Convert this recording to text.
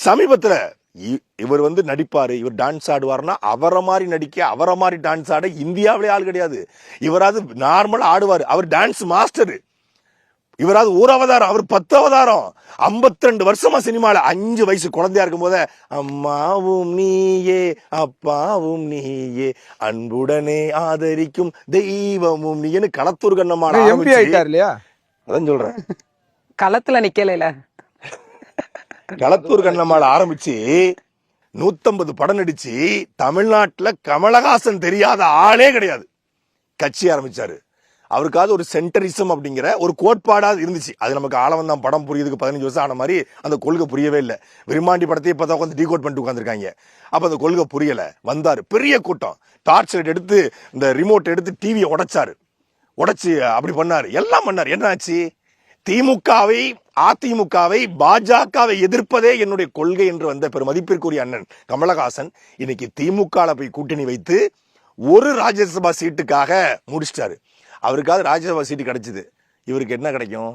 சமீபத்துல இவர் நடிப்பாரு, இவர் டான்ஸ் ஆடுவார்னா அவரை மாதிரி நடிக்க, அவரை மாதிரி டான்ஸ் ஆட இந்தியாவிலே ஆள் கிடையாது. இவராது நார்மலா ஆடுவார், அவர் டான்ஸ் மாஸ்டர். இவராது ஒரு அவதாரம், அவர் 10 அவதாரம். 52 வருஷமா சினிமால 5 வயசு குழந்தையா இருக்கும் போத அம்மாவும் நீயே அப்பாவும் நீயே அன்புடனே ஆதரிக்கும் தெய்வமும் நீன்னு களத்தூர் கண்ணம்மாள் எம்பி ஆயிட்டார் இல்லையா? அதான் சொல்றேன், களத்துல நிக்கல. களத்தூர் கண்ணம்மாள் ஆரம்பிச்சு 150 படம் நடிச்சு தமிழ்நாட்டுல கமலஹாசன் தெரியாத ஆளே கிடையாது. கட்சி ஆரம்பிச்சாரு. அவருக்காவது ஒரு சென்டரிசம் அப்படிங்கிற ஒரு கோட்பாடாது இருந்துச்சு. அது நமக்கு ஆளவந்தான் படம் புரியுதுக்கு 15 வருஷம் ஆன மாதிரி அந்த கொள்கை புரியவே இல்லை. விரும்மாண்டி படத்தையே பார்த்தா உட்காந்து டீகோட் பண்ணிட்டு உட்காந்துருக்காங்க. அப்ப அந்த கொள்கை புரியல. வந்தாரு, பெரிய கூட்டம், டார்ச் லைட் எடுத்து இந்த ரிமோட் எடுத்து டிவியை உடைச்சு அப்படி பண்ணாரு, எல்லாம் பண்ணாரு. என்ன ஆச்சு? திமுகவை, அதிமுகவை, பாஜகவை எதிர்ப்பதே என்னுடைய கொள்கை என்று வந்த பெருமதிப்பிற்குரிய அண்ணன் கமலஹாசன் இன்னைக்கு திமுக போய் கூட்டணி வைத்து ஒரு ராஜ்யசபா சீட்டுக்காக முடிச்சிட்டாரு. அவருக்காவது ராஜ்யசபா சீட்டு கிடைச்சது, இவருக்கு என்ன கிடைக்கும்?